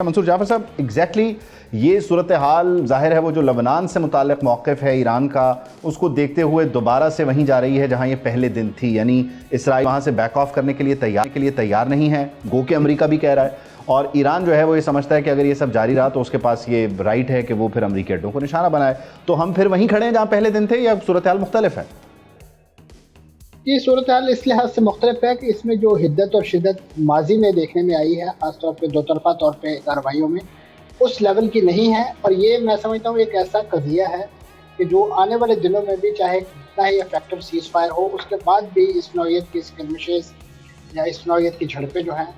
منصور جعفر صاحب ایگزیکٹلی یہ صورتحال ظاہر ہے وہ جو لبنان سے متعلق موقف ہے ایران کا اس کو دیکھتے ہوئے دوبارہ سے وہیں جا رہی ہے جہاں یہ پہلے دن تھی، یعنی اسرائیل وہاں سے بیک آف کرنے کے لیے تیار نہیں ہے، گو کہ امریکہ بھی کہہ رہا ہے، اور ایران جو ہے وہ یہ سمجھتا ہے کہ اگر یہ سب جاری رہا تو اس کے پاس یہ رائٹ ہے کہ وہ پھر امریکی اڈوں کو نشانہ بنائے۔ تو ہم پھر وہیں کھڑے ہیں جہاں پہلے دن تھے یا صورتحال مختلف ہے؟ یہ صورتحال اس لحاظ سے مختلف ہے کہ اس میں جو حدت اور شدت ماضی میں دیکھنے میں آئی ہے، خاص طور پہ دو طرفہ طور پہ کارروائیوں میں، اس لیول کی نہیں ہے، اور یہ میں سمجھتا ہوں ایک ایسا قضیہ ہے کہ جو آنے والے دنوں میں بھی چاہے کتنا ہی افیکٹو سیز فائر ہو، اس کے بعد بھی اس نوعیت کی اسکرمشز یا اس نوعیت کی جھڑپیں جو ہیں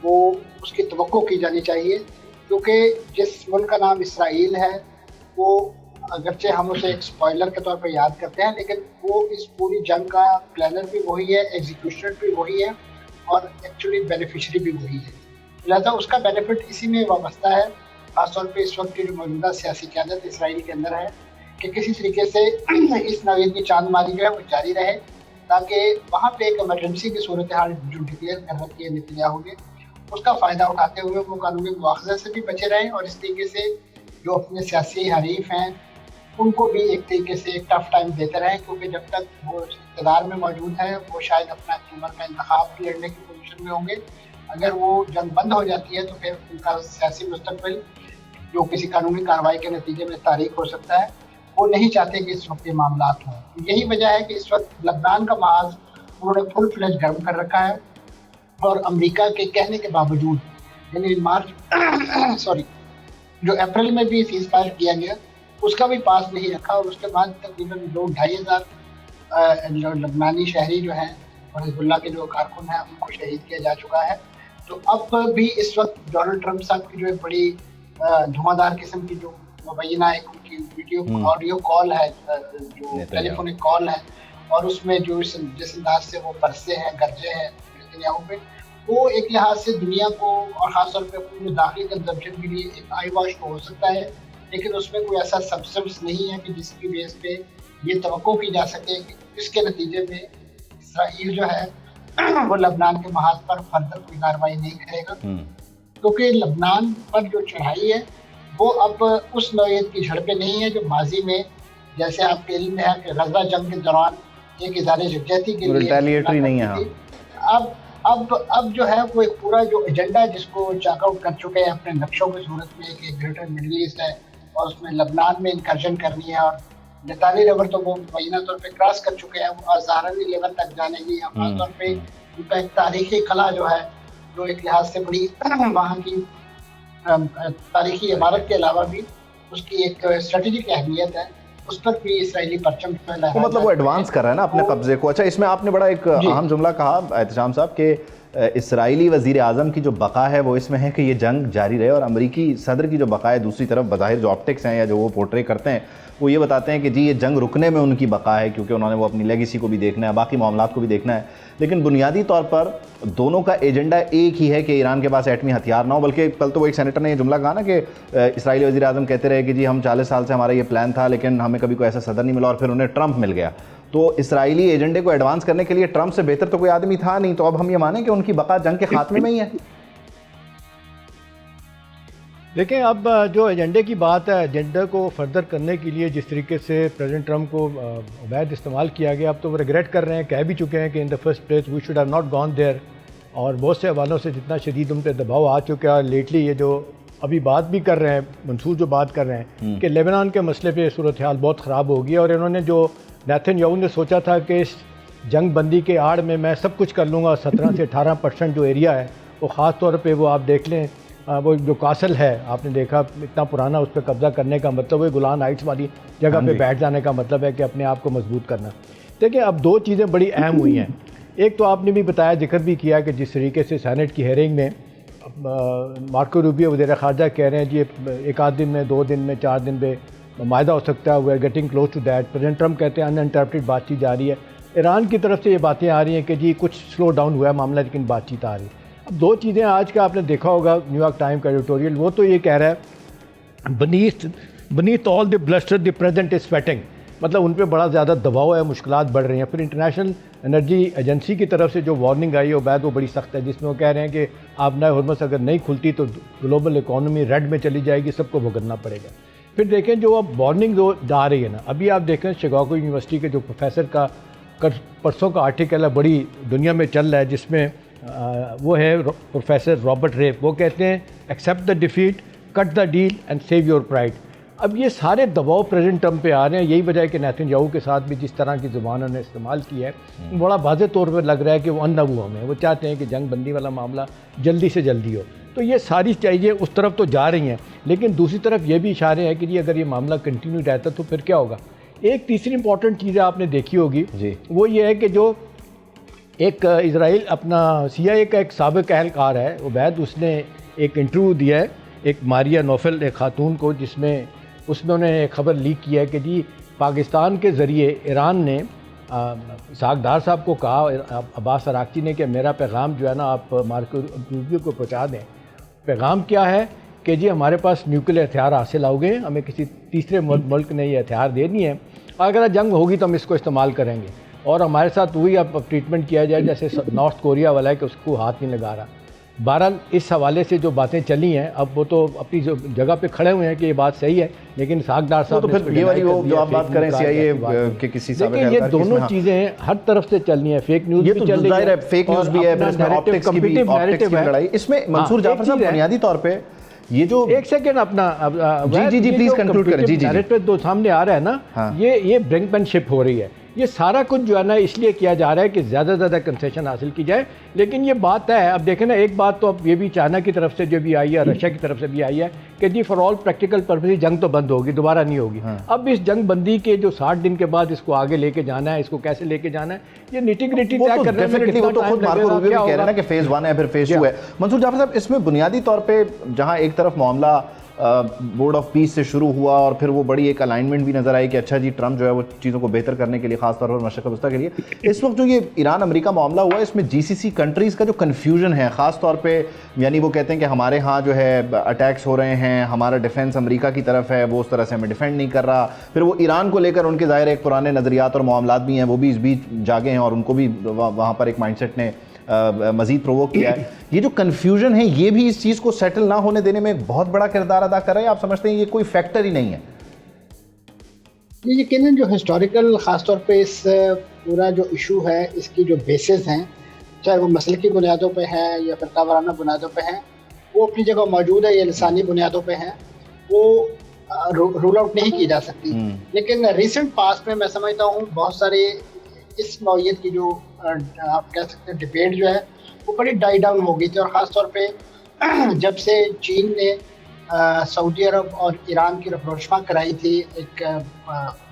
وہ اس کی توقع کی جانی چاہیے، کیونکہ جس ملک کا نام اسرائیل ہے وہ اگرچہ ہم اسے ایک سپوائلر کے طور پہ یاد کرتے ہیں، لیکن وہ اس پوری جنگ کا پلانر بھی وہی ہے، ایگزیکیوشنر بھی وہی ہے، اور ایکچولی بینیفیشری بھی وہی ہے۔ لہٰذا اس کا بینیفٹ اسی میں وابستہ ہے، خاص طور پہ اس وقت کی جو موجودہ سیاسی قیادت اسرائیل کے اندر ہے کہ کسی طریقے سے اس نوعیت کی چاند ماری جو ہے وہ جاری رہے، تاکہ وہاں پہ ایک ایمرجنسی کی صورتحال جو ڈکلیئر کر رکھی ہے نیتنیاہو نے، اس کا فائدہ اٹھاتے ہوئے وہ قانونی مواخذے سے بھی بچے رہیں، اور اس طریقے سے جو اپنے سیاسی حریف ہیں ان کو بھی ایک طریقے سے ایک ٹف ٹائم دیتے رہیں، کیونکہ جب تک وہ اقتدار میں موجود ہیں وہ شاید اپنا اکتوبر کا انتخاب لڑنے کی پوزیشن میں ہوں گے۔ اگر وہ جنگ بند ہو جاتی ہے تو پھر ان کا سیاسی مستقبل جو کسی قانونی کارروائی کے نتیجے میں تاریک ہو سکتا ہے، وہ نہیں چاہتے کہ اس وقت یہ معاملات ہوں۔ یہی وجہ ہے کہ اس وقت لبنان کا محاذ انہوں نے فل فلیج گرم کر رکھا ہے، اور امریکہ کے کہنے کے باوجود یعنی جو اپریل میں بھی سیز فائر کیا گیا اس کا بھی پاس نہیں رکھا، اور اس کے بعد تقریباً 2,500 لبنانی شہری جو ہیں اور حزب اللہ کے جو کارکن ہیں ان کو شہید کیا جا چکا ہے۔ تو اب بھی اس وقت ڈونلڈ ٹرمپ صاحب کی جو ایک بڑی دھواں دار قسم کی جو مبینہ ایک ان کی ویڈیو آڈیو کال ہے، جو ٹیلی فونک کال ہے، اور اس میں جو جس انداز سے وہ برسے ہیں گرجے ہیں نیتنیاہو پہ، وہ ایک لحاظ سے دنیا کو اور خاص طور پہ اپنے داخلی کنزمپشن کے لیے ایک آئی واش تو ہو سکتا ہے، لیکن اس میں کوئی ایسا سبسٹنس نہیں ہے کہ جس کی بیس پہ یہ توقع کی جا سکے کہ اس کے نتیجے میں اسرائیل جو ہے وہ لبنان کے محاذ پر فردر کوئی کارروائی نہیں کرے گا، کیونکہ لبنان پر جو چڑھائی ہے وہ اب اس نوعیت کی جھڑپیں نہیں ہیں جو ماضی میں، جیسے آپ کے علم میں ہے کہ غزہ جنگ کے دوران ایک ادارے یکجہتی کے لیے نہیں ہے۔ اب جو ہے وہ ایک پورا جو ایجنڈا جس کو چاک آؤٹ کر چکے ہیں اپنے نقشوں کی صورت میں کہ گریٹر مڈل ایسٹ ہے اور اس میں لبنان میں انکرجن کرنی ہے، اور لتانی لیور تو وہ مبینہ طور پہ کراس کر چکے ہیں، وہ زہرانی لیور تک جانے کی، خاص طور پہ ان کا ایک تاریخی قلعہ جو ہے جو ایک لحاظ سے بڑی وہاں کی تاریخی عمارت کے علاوہ بھی اس کی ایک اسٹریٹجک اہمیت ہے، اس پر بھی اسرائیلی پرچم مطلب وہ ایڈوانس کر رہا ہے نا اپنے قبضے کو۔ اچھا، اس میں آپ نے بڑا ایک اہم جملہ کہا احتشام صاحب کہ اسرائیلی وزیر اعظم کی جو بقا ہے وہ اس میں ہے کہ یہ جنگ جاری رہے، اور امریکی صدر کی جو بقا ہے دوسری طرف بظاہر جو آپٹکس ہیں یا جو وہ پورٹرے کرتے ہیں وہ یہ بتاتے ہیں کہ جی یہ جنگ رکنے میں ان کی بقا ہے، کیونکہ انہوں نے وہ اپنی لیگیسی کو بھی دیکھنا ہے، باقی معاملات کو بھی دیکھنا ہے، لیکن بنیادی طور پر دونوں کا ایجنڈا ایک ہی ہے کہ ایران کے پاس ایٹمی ہتھیار نہ ہو۔ بلکہ کل تو وہ ایک سینیٹر نے یہ جملہ کہا نا کہ اسرائیلی وزیر اعظم کہتے رہے کہ جی ہم 40 سال سے ہمارا یہ پلان تھا لیکن ہمیں کبھی کوئی ایسا صدر نہیں ملا، اور پھر انہیں ٹرمپ مل گیا۔ تو اسرائیلی ایجنڈے کو ایڈوانس کرنے کے لیے ٹرمپ سے بہتر تو کوئی آدمی تھا نہیں، تو اب ہم یہ مانیں کہ ان کی بقا جنگ کے خاتمے میں ہی ہے۔ دیکھیں، اب جو ایجنڈے کی بات ہے، ایجنڈے کو فردر کرنے کے لیے جس طریقے سے پریزیڈنٹ ٹرمپ کو عبید استعمال کیا گیا، اب تو وہ ریگریٹ کر رہے ہیں، کہہ بھی چکے ہیں کہ in the first place we should have not gone there, اور بہت سے حوالوں سے جتنا شدید ان پہ دباؤ آ چکا ہے لیٹلی، یہ جو ابھی بات بھی کر رہے ہیں منصور جو بات کر رہے ہیں کہ لیبنان کے مسئلے پہ صورتحال بہت خراب ہو گیا، اور انہوں نے جو نیتنیاہو نے سوچا تھا کہ اس جنگ بندی کے آڑ میں میں سب کچھ کر لوں گا، 17 سے 18% جو ایریا ہے وہ خاص طور پہ وہ آپ دیکھ لیں، وہ جو کاسل ہے آپ نے دیکھا اتنا پرانا، اس پہ قبضہ کرنے کا مطلب ہے گولان ہائٹس والی جگہ پہ بیٹھ جانے کا مطلب ہے کہ اپنے آپ کو مضبوط کرنا۔ دیکھیں، اب دو چیزیں بڑی اہم ہوئی ہیں۔ ایک تو آپ نے بھی بتایا، ذکر بھی کیا کہ جس طریقے سے سینٹ کی ہیئرنگ میں مارکو روبیو وزیر خارجہ کہہ رہے ہیں جی ایک آدھ دن میں، 2 دن میں، 4 دن میں معاہدہ ہو سکتا ہے، we are getting close to that. President Trump کہتے ہیں ان انٹرپٹیڈ بات چیت جاری ہے۔ ایران کی طرف سے یہ باتیں آ رہی ہیں کہ جی کچھ سلو ڈاؤن ہوا ہے معاملہ، لیکن بات چیت آ رہی ہے۔ اب دو چیزیں آج کا آپ نے دیکھا ہوگا نیو یارک ٹائم کا ایڈیٹوریل، وہ تو یہ کہہ رہا ہے beneath all the bluster the present is sweating, مطلب ان پہ بڑا زیادہ دباؤ ہے، مشکلات بڑھ رہی ہیں. پھر انٹرنیشنل انرجی ایجنسی کی طرف سے جو وارننگ آئی ہے عبید وہ بڑی سخت ہے، جس میں وہ کہہ رہے ہیں کہ آبنائے ہرمز اگر نہیں کھلتی تو گلوبل اکانومی ریڈ میں چلی جائے گی، سب کو بھگتنا پڑے گا. پھر دیکھیں جو اب وارننگ جو جا رہی ہے نا، ابھی آپ دیکھیں شکاگو یونیورسٹی کے جو پروفیسر کا پرسوں کا آرٹیکل ہے بڑی دنیا میں چل رہا ہے، جس میں وہ ہے پروفیسر رابرٹ ریپ، وہ کہتے ہیں accept the defeat, cut the deal and save your pride. اب یہ سارے دباؤ پریزنٹ ٹرمپ پہ آ رہے ہیں. یہی وجہ ہے کہ نیتن یاہو کے ساتھ بھی جس طرح کی زبان انہوں نے استعمال کی ہے، بڑا واضح طور پہ لگ رہا ہے کہ وہ اندھا ہوا ہمیں، وہ چاہتے ہیں کہ جنگ بندی والا معاملہ جلدی سے جلدی ہو. تو یہ ساری چیزیں اس طرف تو جا رہی ہیں، لیکن دوسری طرف یہ بھی اشارے ہیں کہ جی اگر یہ معاملہ کنٹینیو رہتا تو پھر کیا ہوگا. ایک تیسری امپورٹنٹ چیز آپ نے دیکھی ہوگی، وہ یہ ہے کہ جو ایک اسرائیل اپنا CIA کا ایک سابق اہلکار ہے عبید، اس نے ایک انٹرویو دیا ہے ایک ماریا نوفل ایک خاتون کو، جس میں انہوں نے ایک خبر لیک کی ہے کہ جی پاکستان کے ذریعے ایران نے اسحاق ڈار صاحب کو کہا، عباس عراقچی نے، کہ میرا پیغام جو ہے نا آپ مارکو روبیو کو پہنچا دیں. پیغام کیا ہے کہ جی ہمارے پاس نیوکلیر ہتھیار حاصل ہو گئے، ہمیں کسی تیسرے ملک نے یہ ہتھیار دے دیے ہیں، اگر جنگ ہوگی تو ہم اس کو استعمال کریں گے، اور ہمارے ساتھ وہی اب ٹریٹمنٹ کیا جائے جیسے نارتھ کوریا والا ہے کہ اس کو ہاتھ نہیں لگا رہا. بہرحال اس حوالے سے جو باتیں چلی ہیں، اب وہ تو اپنی جو جگہ پہ کھڑے ہوئے ہیں کہ یہ بات صحیح ہے، لیکن اسحاق ڈار صاحب تو پھر یہ والی وہ جو آپ بات کریں CIA کے کسی سابق لیکن یہ دونوں چیزیں ہر طرف سے چل رہی ہیں. فیک نیوز بھی چل رہی ہے، فیک نیوز بھی ہے، پھر اس میں آپٹکس کی بھی لڑائی. اس میں منصور جعفر صاحب بنیادی طور پہ یہ جو ایک سیکنڈ اپنا جی پلیز کنکلوڈ کریں. جی نیریٹو جو سامنے آ رہا ہے نا، یہ برنک پین شپ ہو رہی ہے. یہ سارا کچھ جو ہے نا اس لیے کیا جا رہا ہے کہ زیادہ سے زیادہ کنسیشن حاصل کی جائے. لیکن یہ بات ہے، اب دیکھیں نا، ایک بات تو اب یہ بھی چائنا کی طرف سے جو بھی آئی ہے، رشیا کی طرف سے بھی آئی ہے کہ جی فار آل پریکٹیکل پرپز جنگ تو بند ہوگی، دوبارہ نہیں ہوگی. اب اس جنگ بندی کے جو 60 دن کے بعد اس کو آگے لے کے جانا ہے، اس کو کیسے لے کے جانا ہے، یہ نیٹی گریٹی طے کرنے میں ڈیفینیٹلی وہ تو خود مارکو روبیو بھی کہہ رہے ہیں نا کہ فیز 1 ہے پھر فیز 2 ہے. منصور جعفر صاحب، اس میں بنیادی طور پہ جہاں ایک طرف معاملہ بورڈ آف پیس سے شروع ہوا اور پھر وہ بڑی ایک الائنمنٹ بھی نظر آئی کہ اچھا جی ٹرمپ جو ہے وہ چیزوں کو بہتر کرنے کے لیے، خاص طور پر مشرق وسطیٰ کے لیے، اس وقت جو یہ ایران امریکہ معاملہ ہوا ہے، اس میں GCC کنٹریز کا جو کنفیوژن ہے، خاص طور پہ یعنی وہ کہتے ہیں کہ ہمارے ہاں جو ہے اٹیکس ہو رہے ہیں، ہمارا ڈیفینس امریکہ کی طرف ہے، وہ اس طرح سے ہمیں ڈیفینڈ نہیں کر رہا. پھر وہ ایران کو لے کر ان کے ظاہر ایک پرانے نظریات اور معاملات بھی ہیں، وہ بھی اس بیچ جاگے ہیں اور ان کو بھی وہاں پر ایک مائنڈ سیٹ نے مزید پرووک کیا ہے. یہ جو کنفیوژن ہے یہ بھی اس چیز کو سیٹل نہ ہونے دینے میں ایک بہت بڑا کردار ادا کر رہا ہے. آپ سمجھتے ہیں یہ کوئی فیکٹر ہی نہیں ہے؟ یہ یقیناً جو ہسٹوریکل خاص طور پہ اس پورا جو ایشو ہے، اس کی جو بیسز ہیں، چاہے وہ مسلکی بنیادوں پہ ہے یا فرقہ وارانہ بنیادوں پہ ہیں، وہ اپنی جگہ موجود ہے یا لسانی بنیادوں پہ ہیں، وہ رول آؤٹ نہیں کی جا سکتی. لیکن ریسنٹ پاسٹ میں میں سمجھتا ہوں بہت سارے اس نوعیت کی جو آپ کہہ سکتے ہیں ڈبیٹ جو ہے وہ بڑی ڈائی ڈاؤن ہو گئی تھی. اور خاص طور پہ جب سے چین نے سعودی عرب اور ایران کی رپروچما کرائی تھی ایک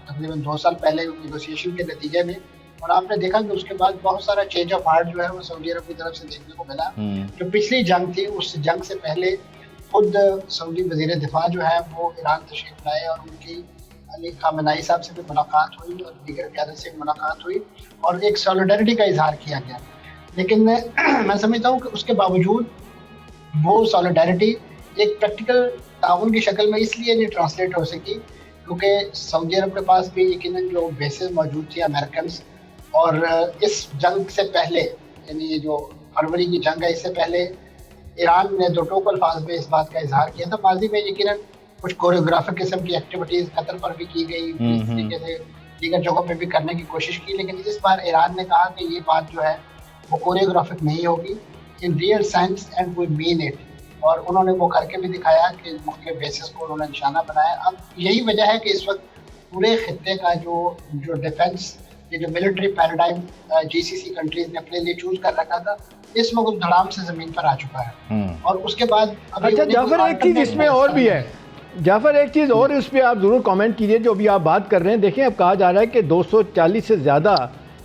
تقریباً 2 سال پہلے نیگوسیشن کے نتیجے میں، اور آپ نے دیکھا کہ اس کے بعد بہت سارا چینج آف ہارٹ جو ہے وہ سعودی عرب کی طرف سے دیکھنے کو ملا. جو پچھلی جنگ تھی اس جنگ سے پہلے خود سعودی وزیر دفاع جو ہے وہ ایران تشریف لائے اور ان کی علی خامنائی صاحب سے بھی ملاقات ہوئی اور دیگر قیادت سے ملاقات ہوئی اور ایک سالیڈیرٹی کا اظہار کیا گیا. لیکن میں سمجھتا ہوں کہ اس کے باوجود وہ سالیڈیرٹی ایک پریکٹیکل تعاون کی شکل میں اس لیے نہیں ٹرانسلیٹ ہو سکی کیونکہ سعودی عرب کے پاس بھی یقیناً جو بیسز موجود تھی امریکنس، اور اس جنگ سے پہلے یعنی یہ جو فروری کی جنگ ہے اس سے پہلے ایران نے 2 ٹوک الفاظ میں اس بات کا اظہار کیا تھا. ماضی میں یقیناً کچھ کوریوگرافک قسم کی ایکٹیویٹیز قطر پر بھی کی گئی، اس طریقے سے دیگر جگہوں پہ بھی کرنے کی کوشش کی، لیکن اس بار ایران نے کہا کہ یہ بات جو ہے وہ کوریوگرافک نہیں ہوگی، in real sense and we mean it. اور انہوں نے وہ کر کے بھی دکھایا کہ مختلف بیسز کو انہوں نے نشانہ بنایا. اب یہی وجہ ہے کہ اس وقت پورے خطے کا جو ڈیفینس، یہ جو ملٹری پیراڈائم GCC کنٹریز نے اپنے لیے چوز کر رکھا تھا، اس وقت دھڑام سے زمین پر آ چکا ہے. اور اس کے بعد اچھا جعفر، ایک چیز اس میں اور بھی ہے، جعفر ایک چیز اور اس پہ آپ ضرور کامنٹ کیجئے جو بھی آپ بات کر رہے ہیں. دیکھیں اب کہا جا رہا ہے کہ 240 سے زیادہ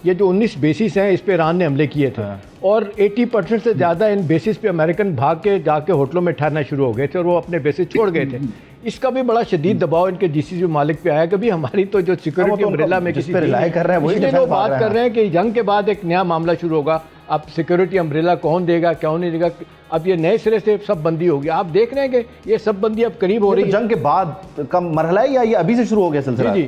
یہ جو 19 بیسز ہیں اس پہ ایران نے حملے کیے تھے، اور 80% سے زیادہ ان بیسز پہ امریکن بھاگ کے جا کے ہوٹلوں میں ٹھہرنا شروع ہو گئے تھے اور وہ اپنے بیسز چھوڑ گئے تھے. اس کا بھی بڑا شدید دباؤ ان کے GCC ممالک پہ آیا کہ بھی ہماری تو جو سیکورٹی امبریلا میں کسی پہ رلائی کر رہے ہیں، وہی لوگ بات کر رہے ہیں کہ جنگ کے بعد ایک نیا معاملہ شروع ہوگا، اب سیکورٹی امبریلا کون دے گا کیوں نہیں دے گا، اب یہ نئے سرے سے سب بندی ہوگی. آپ دیکھ رہے ہیں کہ یہ سب بندی اب قریب ہو رہی ہے. جنگ کے بعد کا مرحلہ ہے یا یہ ابھی سے شروع ہو گیا سلسلہ؟ جی